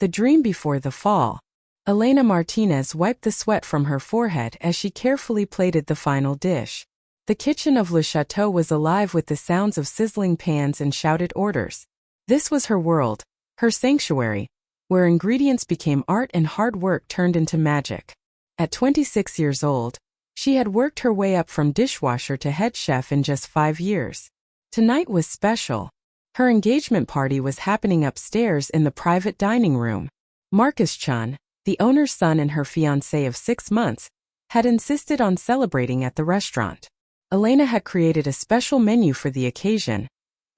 The dream before the fall. Elena Martinez wiped the sweat from her forehead as she carefully plated the final dish. The kitchen of Le Chateau was alive with the sounds of sizzling pans and shouted orders. This was her world, her sanctuary, where ingredients became art and hard work turned into magic. At 26 years old, she had worked her way up from dishwasher to head chef in just 5 years. Tonight was special. Her engagement party was happening upstairs in the private dining room. Marcus Chun, the owner's son and her fiancé of 6 months, had insisted on celebrating at the restaurant. Elena had created a special menu for the occasion,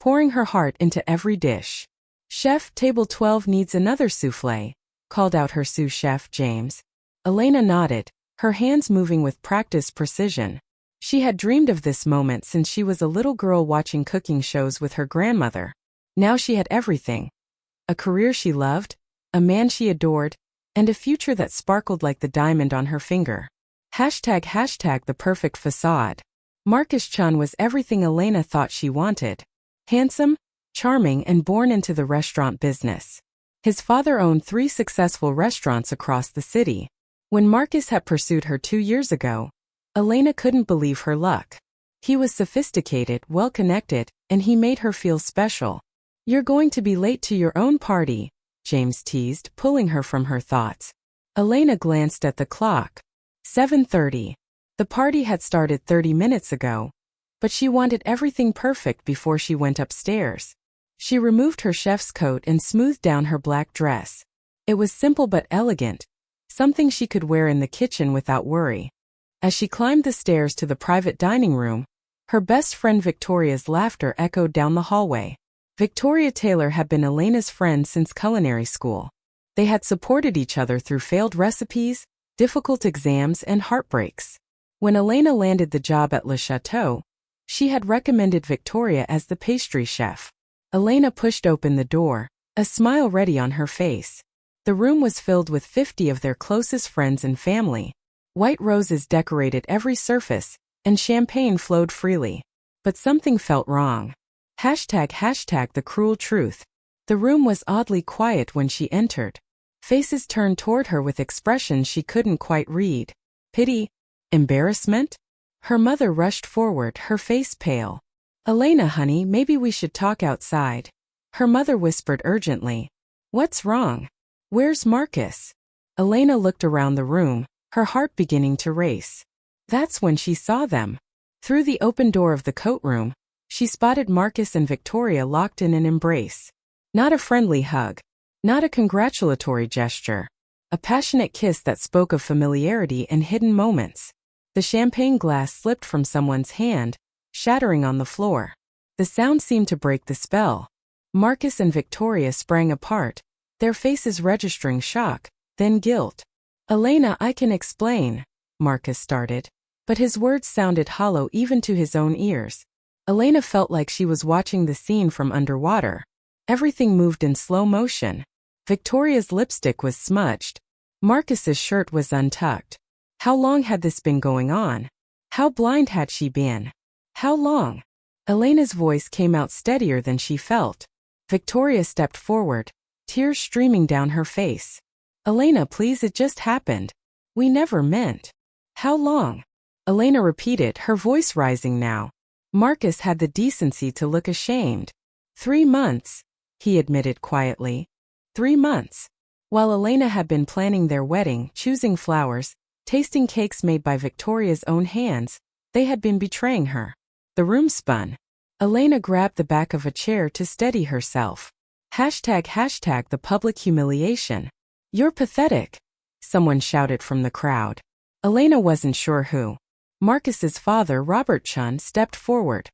pouring her heart into every dish. "Chef, table 12 needs another soufflé," called out her sous chef, James. Elena nodded, her hands moving with practiced precision. She had dreamed of this moment since she was a little girl watching cooking shows with her grandmother. Now she had everything. A career she loved, a man she adored, and a future that sparkled like the diamond on her finger. ## the perfect facade. Marcus Chun was everything Elena thought she wanted. Handsome, charming, and born into the restaurant business. His father owned 3 successful restaurants across the city. When Marcus had pursued her 2 years ago, Elena couldn't believe her luck. He was sophisticated, well-connected, and he made her feel special. "You're going to be late to your own party," James teased, pulling her from her thoughts. Elena glanced at the clock. 7:30. The party had started 30 minutes ago, but she wanted everything perfect before she went upstairs. She removed her chef's coat and smoothed down her black dress. It was simple but elegant, something she could wear in the kitchen without worry. As she climbed the stairs to the private dining room, her best friend Victoria's laughter echoed down the hallway. Victoria Taylor had been Elena's friend since culinary school. They had supported each other through failed recipes, difficult exams, and heartbreaks. When Elena landed the job at Le Chateau, she had recommended Victoria as the pastry chef. Elena pushed open the door, a smile ready on her face. The room was filled with 50 of their closest friends and family. White roses decorated every surface, and champagne flowed freely. But something felt wrong. ## the cruel truth. The room was oddly quiet when she entered. Faces turned toward her with expressions she couldn't quite read. Pity? Embarrassment? Her mother rushed forward, her face pale. "Elena, honey, maybe we should talk outside." Her mother whispered urgently. "What's wrong? Where's Marcus?" Elena looked around the room, her heart beginning to race. That's when she saw them. Through the open door of the coat room, she spotted Marcus and Victoria locked in an embrace. Not a friendly hug. Not a congratulatory gesture. A passionate kiss that spoke of familiarity and hidden moments. The champagne glass slipped from someone's hand, shattering on the floor. The sound seemed to break the spell. Marcus and Victoria sprang apart, their faces registering shock, then guilt. "Elena, I can explain," Marcus started. But his words sounded hollow even to his own ears. Elena felt like she was watching the scene from underwater. Everything moved in slow motion. Victoria's lipstick was smudged. Marcus's shirt was untucked. How long had this been going on? How blind had she been? How long? Elena's voice came out steadier than she felt. Victoria stepped forward, tears streaming down her face. "Elena, please, it just happened. We never meant." "How long?" Elena repeated, her voice rising now. Marcus had the decency to look ashamed. 3 months, he admitted quietly. 3 months. While Elena had been planning their wedding, choosing flowers, tasting cakes made by Victoria's own hands, they had been betraying her. The room spun. Elena grabbed the back of a chair to steady herself. ## the public humiliation. "You're pathetic," someone shouted from the crowd. Elena wasn't sure who. Marcus's father, Robert Chun, stepped forward.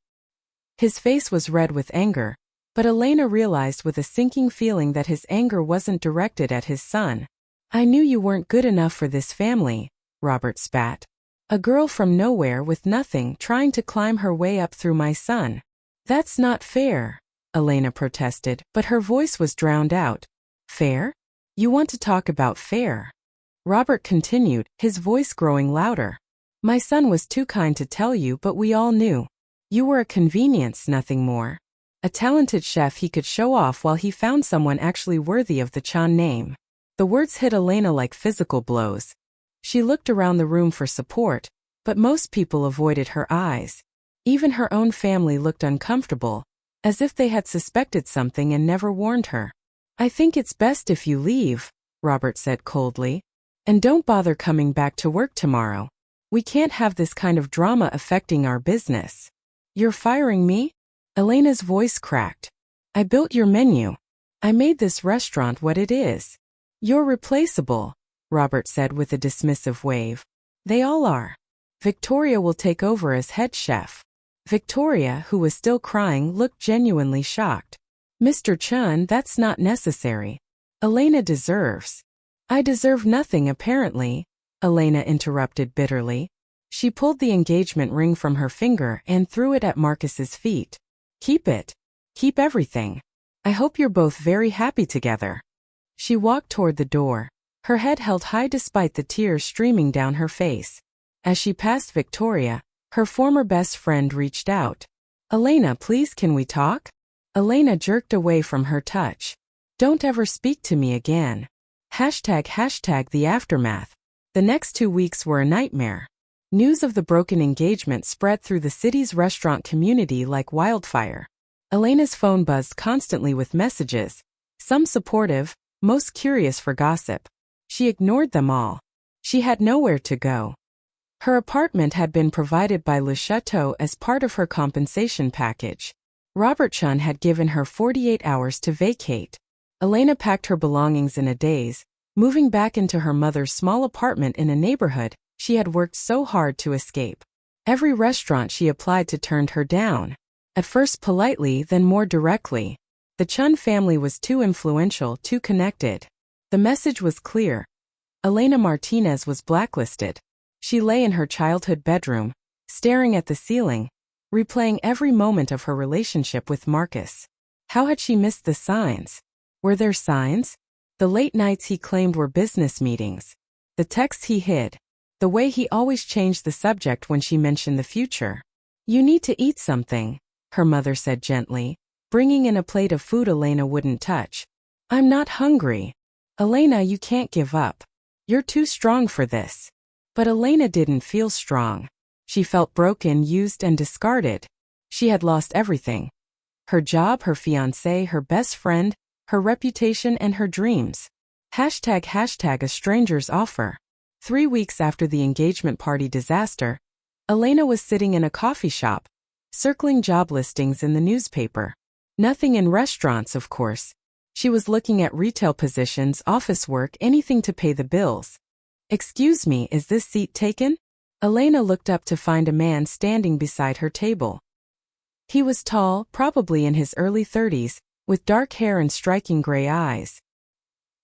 His face was red with anger, but Elena realized with a sinking feeling that his anger wasn't directed at his son. "I knew you weren't good enough for this family," Robert spat. "A girl from nowhere with nothing trying to climb her way up through my son." "That's not fair," Elena protested, but her voice was drowned out. "Fair? You want to talk about fair?" Robert continued, his voice growing louder. "My son was too kind to tell you, but we all knew. You were a convenience, nothing more. A talented chef he could show off while he found someone actually worthy of the Chan name. The words hit Elena like physical blows. She looked around the room for support, but most people avoided her eyes. Even her own family looked uncomfortable, as if they had suspected something and never warned her. "I think it's best if you leave," Robert said coldly. "And don't bother coming back to work tomorrow. We can't have this kind of drama affecting our business." "You're firing me?" Elena's voice cracked. "I built your menu. I made this restaurant what it is." "You're replaceable," Robert said with a dismissive wave. "They all are. Victoria will take over as head chef." Victoria, who was still crying, looked genuinely shocked. "Mr. Chun, that's not necessary. Elena deserves." "I deserve nothing apparently," Elena interrupted bitterly. She pulled the engagement ring from her finger and threw it at Marcus's feet. "Keep it. Keep everything. I hope you're both very happy together." She walked toward the door, her head held high despite the tears streaming down her face. As she passed Victoria, her former best friend reached out. "Elena, please, can we talk?" Elena jerked away from her touch. "Don't ever speak to me again." ## the aftermath. The next 2 weeks were a nightmare. News of the broken engagement spread through the city's restaurant community like wildfire. Elena's phone buzzed constantly with messages, some supportive, most curious for gossip. She ignored them all. She had nowhere to go. Her apartment had been provided by Le Chateau as part of her compensation package. Robert Chun had given her 48 hours to vacate. Elena packed her belongings in a daze, moving back into her mother's small apartment in a neighborhood she had worked so hard to escape. Every restaurant she applied to turned her down. At first politely, then more directly. The Chun family was too influential, too connected. The message was clear. Elena Martinez was blacklisted. She lay in her childhood bedroom, staring at the ceiling, replaying every moment of her relationship with Marcus. How had she missed the signs? Were there signs? The late nights he claimed were business meetings. The texts he hid. The way he always changed the subject when she mentioned the future. "You need to eat something," her mother said gently, bringing in a plate of food Elena wouldn't touch. "I'm not hungry." "Elena, you can't give up. You're too strong for this." But Elena didn't feel strong. She felt broken, used, and discarded. She had lost everything. Her job, her fiancé, her best friend, her reputation, and her dreams. ## a stranger's offer. 3 weeks after the engagement party disaster, Elena was sitting in a coffee shop, circling job listings in the newspaper. Nothing in restaurants, of course. She was looking at retail positions, office work, anything to pay the bills. "Excuse me, is this seat taken?" Elena looked up to find a man standing beside her table. He was tall, probably in his early 30s, with dark hair and striking gray eyes.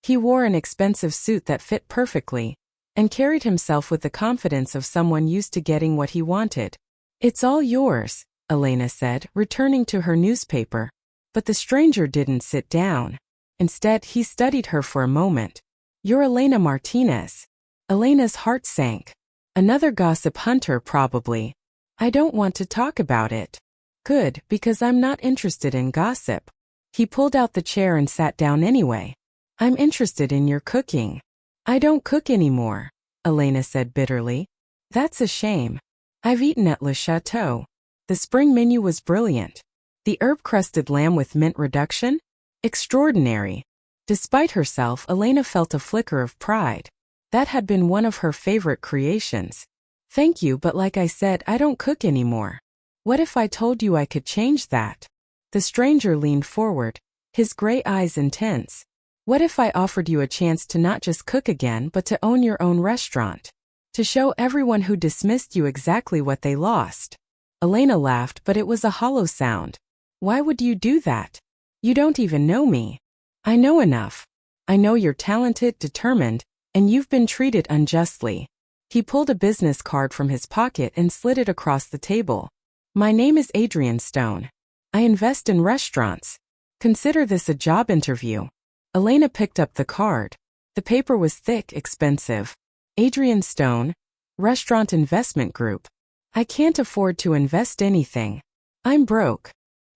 He wore an expensive suit that fit perfectly, and carried himself with the confidence of someone used to getting what he wanted. "It's all yours," Elena said, returning to her newspaper. But the stranger didn't sit down. Instead, he studied her for a moment. "You're Elena Martinez." Elena's heart sank. Another gossip hunter, probably. "I don't want to talk about it." "Good, because I'm not interested in gossip." He pulled out the chair and sat down anyway. "I'm interested in your cooking." "I don't cook anymore," Elena said bitterly. "That's a shame. I've eaten at Le Chateau. The spring menu was brilliant. The herb-crusted lamb with mint reduction? Extraordinary." Despite herself, Elena felt a flicker of pride. That had been one of her favorite creations. "Thank you, but like I said, I don't cook anymore. What if I told you I could change that?" The stranger leaned forward, his gray eyes intense. "What if I offered you a chance to not just cook again but to own your own restaurant? To show everyone who dismissed you exactly what they lost?" Elena laughed, but it was a hollow sound. "Why would you do that? You don't even know me." "I know enough. I know you're talented, determined, and you've been treated unjustly." He pulled a business card from his pocket and slid it across the table. "My name is Adrian Stone. I invest in restaurants. Consider this a job interview." Elena picked up the card. The paper was thick, expensive. "Adrian Stone, Restaurant Investment Group. I can't afford to invest anything. I'm broke."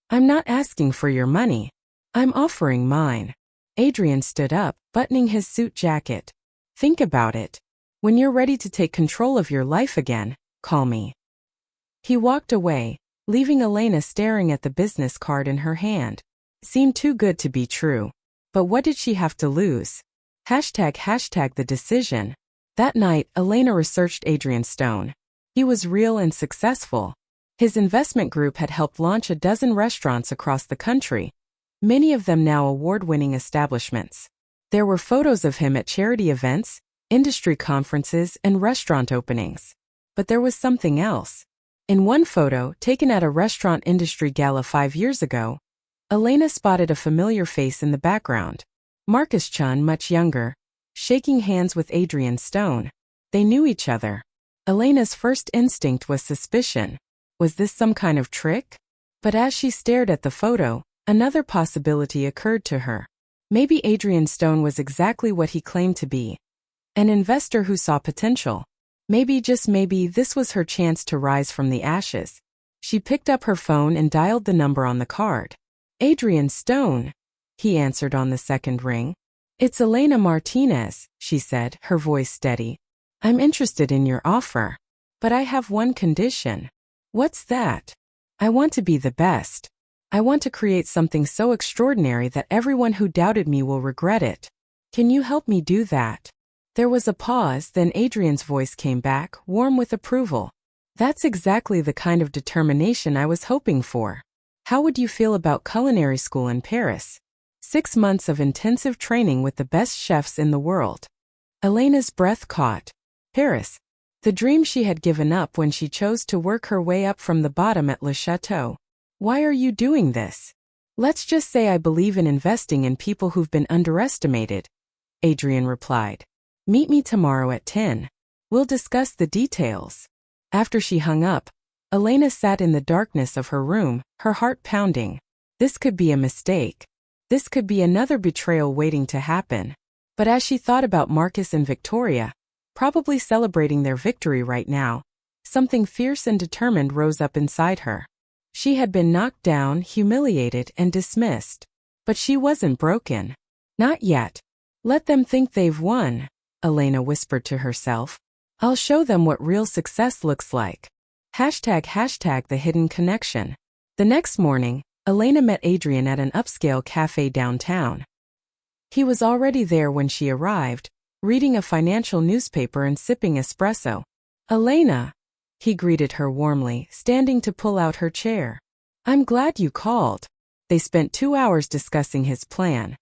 I'm not asking for your money. I'm offering mine. Adrian stood up, buttoning his suit jacket. Think about it. When you're ready to take control of your life again, call me. He walked away, leaving Elena staring at the business card in her hand. Seemed too good to be true. But what did she have to lose? ## the decision. That night, Elena researched Adrian Stone. He was real and successful. His investment group had helped launch a dozen restaurants across the country, many of them now award-winning establishments. There were photos of him at charity events, industry conferences, and restaurant openings. But there was something else. In one photo, taken at a restaurant industry gala 5 years ago, Elena spotted a familiar face in the background. Marcus Chun, much younger, shaking hands with Adrian Stone. They knew each other. Elena's first instinct was suspicion. Was this some kind of trick? But as she stared at the photo, another possibility occurred to her. Maybe Adrian Stone was exactly what he claimed to be. An investor who saw potential. Maybe, just maybe, this was her chance to rise from the ashes. She picked up her phone and dialed the number on the card. Adrian Stone, he answered on the second ring. It's Elena Martinez, she said, her voice steady. I'm interested in your offer. But I have one condition. What's that? I want to be the best. I want to create something so extraordinary that everyone who doubted me will regret it. Can you help me do that? There was a pause, then Adrian's voice came back, warm with approval. That's exactly the kind of determination I was hoping for. How would you feel about culinary school in Paris? 6 months of intensive training with the best chefs in the world. Elena's breath caught. Paris. The dream she had given up when she chose to work her way up from the bottom at Le Chateau. Why are you doing this? Let's just say I believe in investing in people who've been underestimated, Adrian replied. Meet me tomorrow at 10. We'll discuss the details. After she hung up, Elena sat in the darkness of her room, her heart pounding. This could be a mistake. This could be another betrayal waiting to happen. But as she thought about Marcus and Victoria, probably celebrating their victory right now, something fierce and determined rose up inside her. She had been knocked down, humiliated, and dismissed. But she wasn't broken. Not yet. Let them think they've won, Elena whispered to herself. I'll show them what real success looks like. ## the hidden connection. The next morning, Elena met Adrian at an upscale cafe downtown. He was already there when she arrived, reading a financial newspaper and sipping espresso. Elena, he greeted her warmly, standing to pull out her chair. I'm glad you called. They spent 2 hours discussing his plan.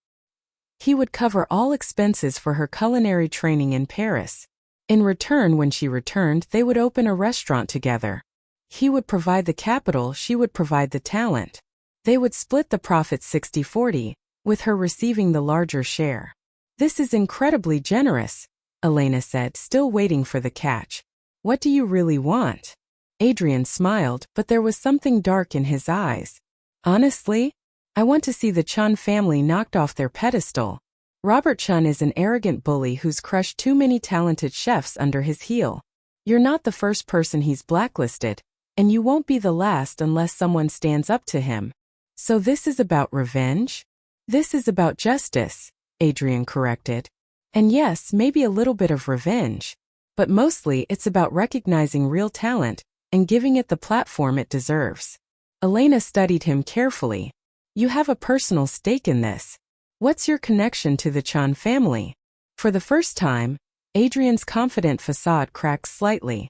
He would cover all expenses for her culinary training in Paris. In return, when she returned, they would open a restaurant together. He would provide the capital, she would provide the talent. They would split the profits 60-40, with her receiving the larger share. This is incredibly generous, Elena said, still waiting for the catch. What do you really want? Adrian smiled, but there was something dark in his eyes. Honestly, I want to see the Chun family knocked off their pedestal. Robert Chun is an arrogant bully who's crushed too many talented chefs under his heel. You're not the first person he's blacklisted, and you won't be the last unless someone stands up to him. So this is about revenge? This is about justice, Adrian corrected. And yes, maybe a little bit of revenge. But mostly it's about recognizing real talent and giving it the platform it deserves. Elena studied him carefully. You have a personal stake in this. What's your connection to the Chun family? For the first time, Adrian's confident facade cracked slightly.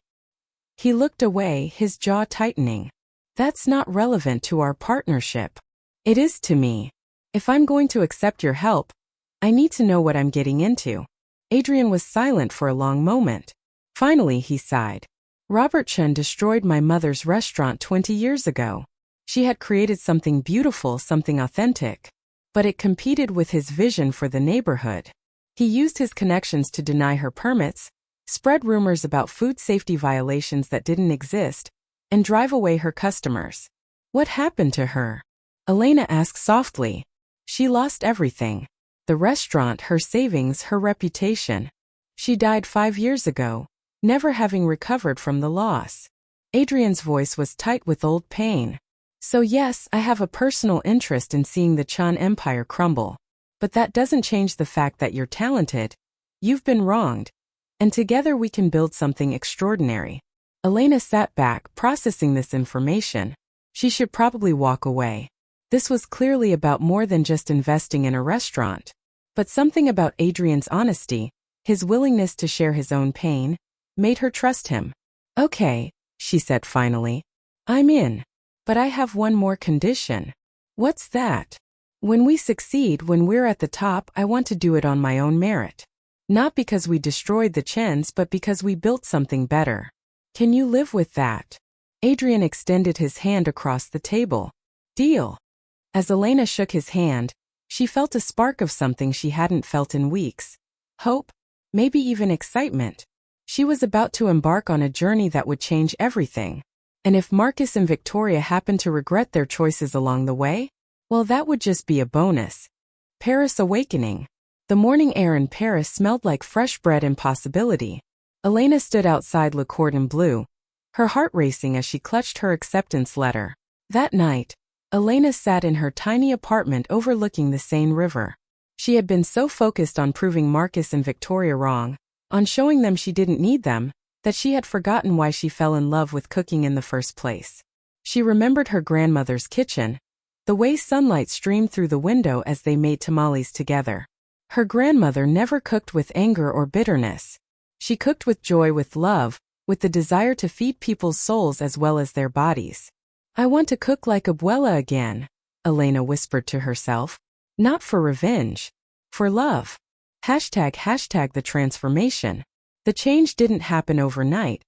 He looked away, his jaw tightening. That's not relevant to our partnership. It is to me. If I'm going to accept your help, I need to know what I'm getting into. Adrian was silent for a long moment. Finally, he sighed. Robert Chun destroyed my mother's restaurant 20 years ago. She had created something beautiful, something authentic. But it competed with his vision for the neighborhood. He used his connections to deny her permits, spread rumors about food safety violations that didn't exist, and drive away her customers. What happened to her? Elena asked softly. She lost everything. The restaurant, her savings, her reputation. She died 5 years ago, never having recovered from the loss. Adrian's voice was tight with old pain. So yes, I have a personal interest in seeing the Chan Empire crumble. But that doesn't change the fact that you're talented. You've been wronged. And together we can build something extraordinary. Elena sat back, processing this information. She should probably walk away. This was clearly about more than just investing in a restaurant. But something about Adrian's honesty, his willingness to share his own pain, made her trust him. Okay, she said finally. I'm in. But I have one more condition. What's that? When we succeed, when we're at the top, I want to do it on my own merit. Not because we destroyed the Chens, but because we built something better. Can you live with that? Adrian extended his hand across the table. Deal. As Elena shook his hand, she felt a spark of something she hadn't felt in weeks. Hope, maybe even excitement. She was about to embark on a journey that would change everything. And if Marcus and Victoria happened to regret their choices along the way, well, that would just be a bonus. Paris awakening. The morning air in Paris smelled like fresh bread and possibility. Elena stood outside Le Cordon Bleu, her heart racing as she clutched her acceptance letter. That night, Elena sat in her tiny apartment overlooking the Seine River. She had been so focused on proving Marcus and Victoria wrong, on showing them she didn't need them, that she had forgotten why she fell in love with cooking in the first place. She remembered her grandmother's kitchen, the way sunlight streamed through the window as they made tamales together. Her grandmother never cooked with anger or bitterness. She cooked with joy, with love, with the desire to feed people's souls as well as their bodies. I want to cook like Abuela again, Elena whispered to herself. Not for revenge. For love. #the transformation. The change didn't happen overnight,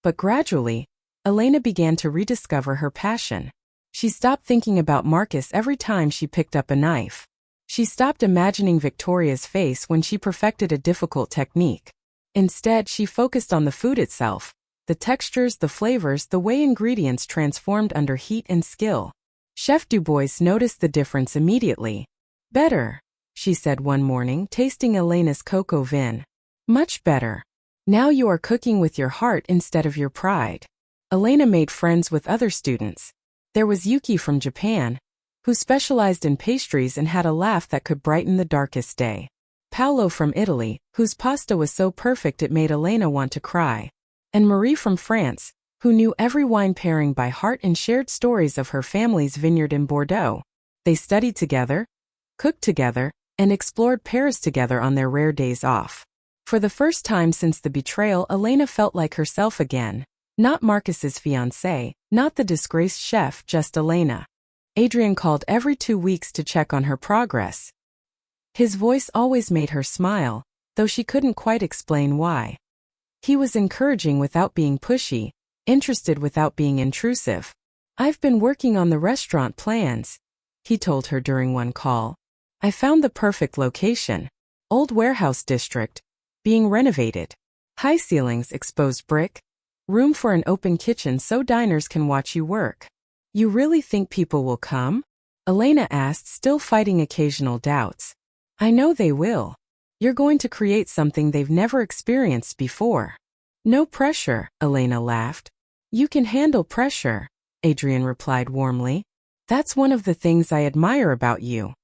but gradually, Elena began to rediscover her passion. She stopped thinking about Marcus every time she picked up a knife. She stopped imagining Victoria's face when she perfected a difficult technique. Instead, she focused on the food itself, the textures, the flavors, the way ingredients transformed under heat and skill. Chef Dubois noticed the difference immediately. Better, she said one morning, tasting Elena's cocoa vin. Much better. Now you are cooking with your heart instead of your pride. Elena made friends with other students. There was Yuki from Japan, who specialized in pastries and had a laugh that could brighten the darkest day. Paolo from Italy, whose pasta was so perfect it made Elena want to cry. And Marie from France, who knew every wine pairing by heart and shared stories of her family's vineyard in Bordeaux. They studied together, cooked together, and explored Paris together on their rare days off. For the first time since the betrayal, Elena felt like herself again. Not Marcus's fiancée, not the disgraced chef, just Elena. Adrian called every 2 weeks to check on her progress. His voice always made her smile, though she couldn't quite explain why. He was encouraging without being pushy, interested without being intrusive. I've been working on the restaurant plans, he told her during one call. I found the perfect location. Old warehouse district, being renovated. High ceilings, exposed brick. Room for an open kitchen so diners can watch you work. You really think people will come? Elena asked, still fighting occasional doubts. I know they will. You're going to create something they've never experienced before. No pressure, Elena laughed. You can handle pressure, Adrian replied warmly. That's one of the things I admire about you.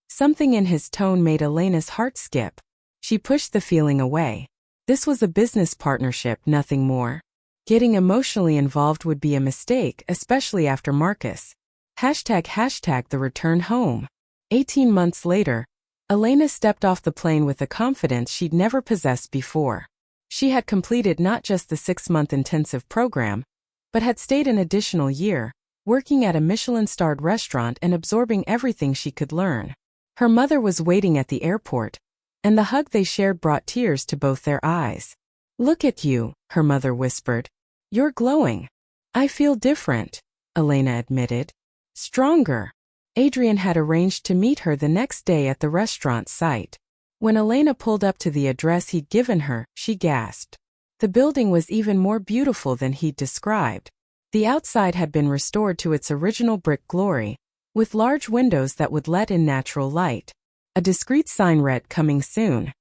Something in his tone made Elena's heart skip. She pushed the feeling away. This was a business partnership, nothing more. Getting emotionally involved would be a mistake, especially after Marcus. #the return home. 18 months later, Elena stepped off the plane with a confidence she'd never possessed before. She had completed not just the 6-month intensive program, but had stayed an additional year, working at a Michelin-starred restaurant and absorbing everything she could learn. Her mother was waiting at the airport, and the hug they shared brought tears to both their eyes. Look at you, her mother whispered. You're glowing. I feel different, Elena admitted. Stronger. Adrian had arranged to meet her the next day at the restaurant site. When Elena pulled up to the address he'd given her, she gasped. The building was even more beautiful than he'd described. The outside had been restored to its original brick glory, with large windows that would let in natural light. A discreet sign read, "Coming soon."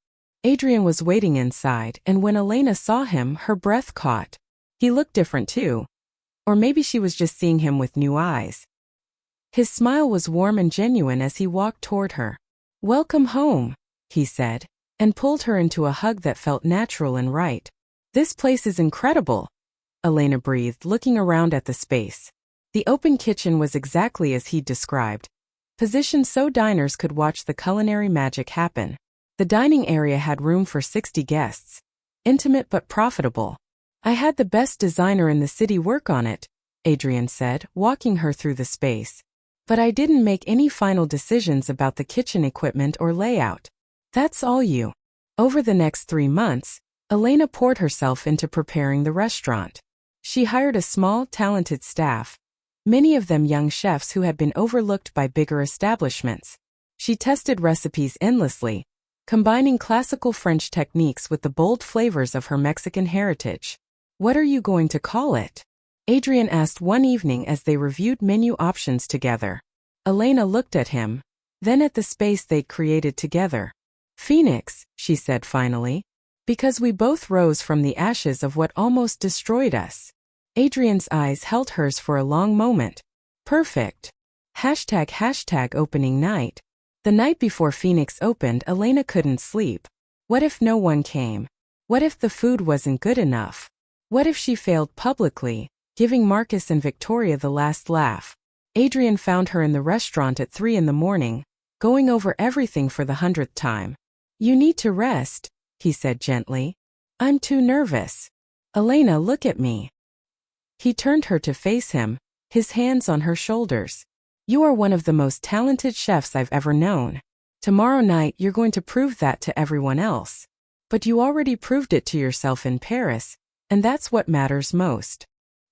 Adrian was waiting inside, and when Elena saw him, her breath caught. He looked different too. Or maybe she was just seeing him with new eyes. His smile was warm and genuine as he walked toward her. "Welcome home," he said, and pulled her into a hug that felt natural and right. "This place is incredible," Elena breathed, looking around at the space. The open kitchen was exactly as he'd described, positioned so diners could watch the culinary magic happen. The dining area had room for 60 guests. Intimate but profitable. "I had the best designer in the city work on it," Adrian said, walking her through the space. "But I didn't make any final decisions about the kitchen equipment or layout. That's all you." Over the next 3 months, Elena poured herself into preparing the restaurant. She hired a small, talented staff, many of them young chefs who had been overlooked by bigger establishments. She tested recipes endlessly, combining classical French techniques with the bold flavors of her Mexican heritage. "What are you going to call it?" Adrian asked one evening as they reviewed menu options together. Elena looked at him, then at the space they'd created together. "Phoenix," she said finally, "because we both rose from the ashes of what almost destroyed us." Adrian's eyes held hers for a long moment. "Perfect." ## opening night. The night before Phoenix opened, Elena couldn't sleep. What if no one came? What if the food wasn't good enough? What if she failed publicly, giving Marcus and Victoria the last laugh? Adrian found her in the restaurant at 3 in the morning, going over everything for the 100th time. "You need to rest," he said gently. "I'm too nervous." "Elena, look at me." He turned her to face him, his hands on her shoulders. "You are one of the most talented chefs I've ever known. Tomorrow night you're going to prove that to everyone else. But you already proved it to yourself in Paris, and that's what matters most.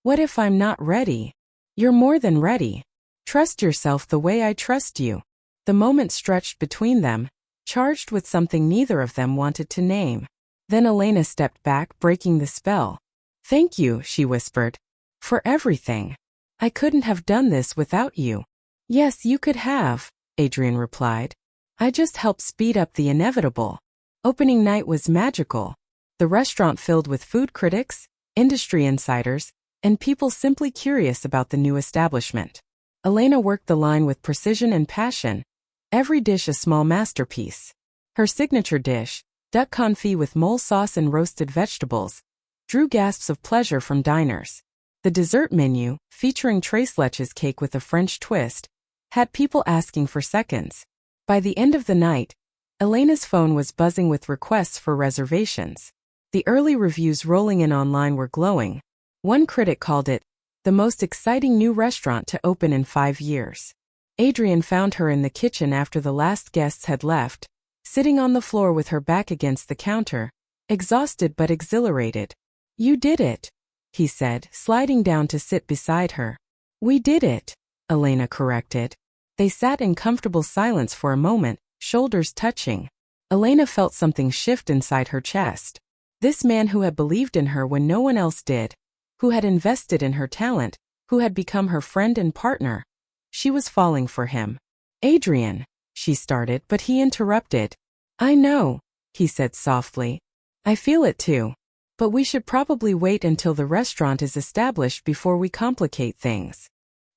What if I'm not ready? You're more than ready. Trust yourself the way I trust you." The moment stretched between them, charged with something neither of them wanted to name. Then Elena stepped back, breaking the spell. "Thank you," she whispered, "for everything. I couldn't have done this without you." "Yes, you could have," Adrian replied. "I just helped speed up the inevitable." Opening night was magical. The restaurant filled with food critics, industry insiders, and people simply curious about the new establishment. Elena worked the line with precision and passion, every dish a small masterpiece. Her signature dish, duck confit with mole sauce and roasted vegetables, drew gasps of pleasure from diners. The dessert menu, featuring tres leches cake with a French twist, had people asking for seconds. By the end of the night, Elena's phone was buzzing with requests for reservations. The early reviews rolling in online were glowing. One critic called it the most exciting new restaurant to open in 5 years. Adrian found her in the kitchen after the last guests had left, sitting on the floor with her back against the counter, exhausted but exhilarated. "You did it," he said, sliding down to sit beside her. "We did it," Elena corrected. They sat in comfortable silence for a moment, shoulders touching. Elena felt something shift inside her chest. This man who had believed in her when no one else did, who had invested in her talent, who had become her friend and partner. She was falling for him. "Adrian," she started, but he interrupted. "I know," he said softly. "I feel it too. But we should probably wait until the restaurant is established before we complicate things."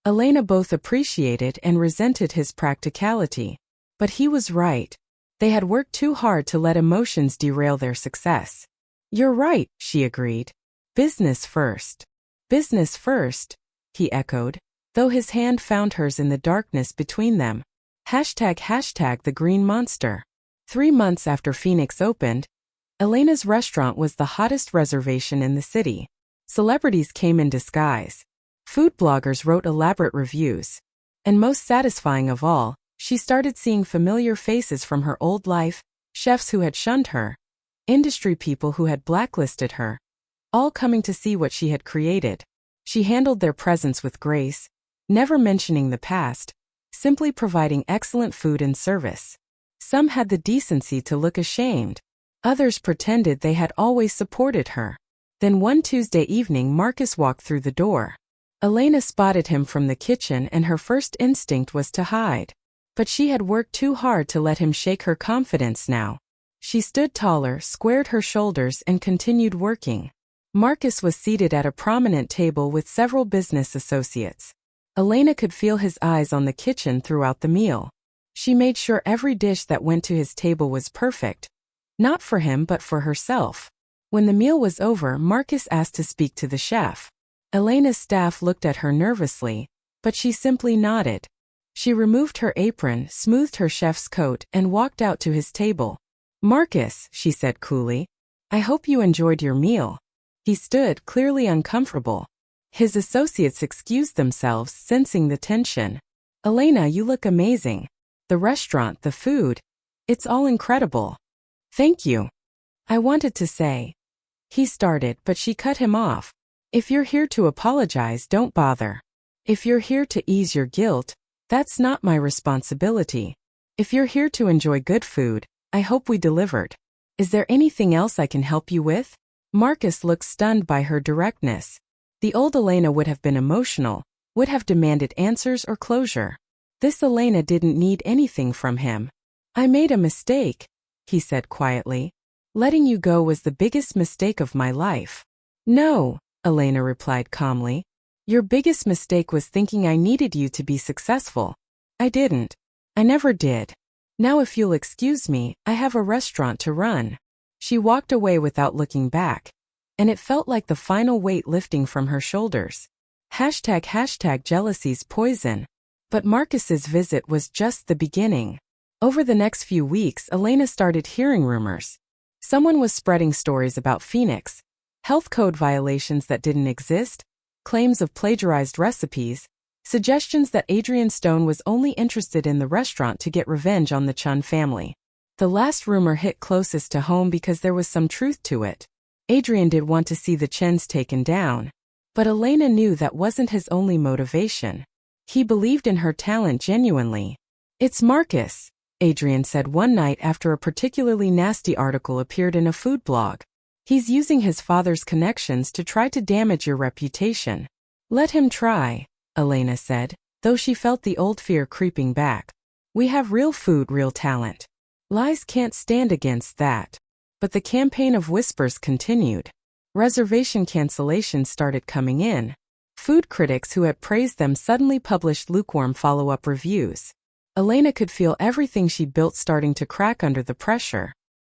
Elena both appreciated and resented his practicality. But he was right. They had worked too hard to let emotions derail their success. "You're right," she agreed. "Business first." "Business first," he echoed, though his hand found hers in the darkness between them. ## the green monster. 3 months after Phoenix opened, Elena's restaurant was the hottest reservation in the city. Celebrities came in disguise. Food bloggers wrote elaborate reviews. And most satisfying of all, she started seeing familiar faces from her old life, chefs who had shunned her, industry people who had blacklisted her, all coming to see what she had created. She handled their presence with grace, never mentioning the past, simply providing excellent food and service. Some had the decency to look ashamed. Others pretended they had always supported her. Then one Tuesday evening, Marcus walked through the door. Elena spotted him from the kitchen and her first instinct was to hide. But she had worked too hard to let him shake her confidence now. She stood taller, squared her shoulders, and continued working. Marcus was seated at a prominent table with several business associates. Elena could feel his eyes on the kitchen throughout the meal. She made sure every dish that went to his table was perfect. Not for him but for herself. When the meal was over, Marcus asked to speak to the chef. Elena's staff looked at her nervously, but she simply nodded. She removed her apron, smoothed her chef's coat, and walked out to his table. "Marcus," she said coolly, "I hope you enjoyed your meal." He stood, clearly uncomfortable. His associates excused themselves, sensing the tension. "Elena, you look amazing. The restaurant, the food. It's all incredible." "Thank you." "I wanted to say." He started, but she cut him off. "If you're here to apologize, don't bother. If you're here to ease your guilt, that's not my responsibility. If you're here to enjoy good food, I hope we delivered. Is there anything else I can help you with?" Marcus looked stunned by her directness. The old Elena would have been emotional, would have demanded answers or closure. This Elena didn't need anything from him. "I made a mistake," he said quietly. "Letting you go was the biggest mistake of my life." "No," Elena replied calmly. "Your biggest mistake was thinking I needed you to be successful. I didn't. I never did. Now if you'll excuse me, I have a restaurant to run." She walked away without looking back, and it felt like the final weight lifting from her shoulders. Jealousy's poison. But Marcus's visit was just the beginning. Over the next few weeks, Elena started hearing rumors. Someone was spreading stories about Phoenix, health code violations that didn't exist, claims of plagiarized recipes, suggestions that Adrian Stone was only interested in the restaurant to get revenge on the Chun family. The last rumor hit closest to home because there was some truth to it. Adrian did want to see the Chens taken down. But Elena knew that wasn't his only motivation. He believed in her talent genuinely. "It's Marcus," Adrian said one night after a particularly nasty article appeared in a food blog. "He's using his father's connections to try to damage your reputation." "Let him try," Elena said, though she felt the old fear creeping back. "We have real food, real talent. Lies can't stand against that." But the campaign of whispers continued. Reservation cancellations started coming in. Food critics who had praised them suddenly published lukewarm follow-up reviews. Elena could feel everything she built starting to crack under the pressure.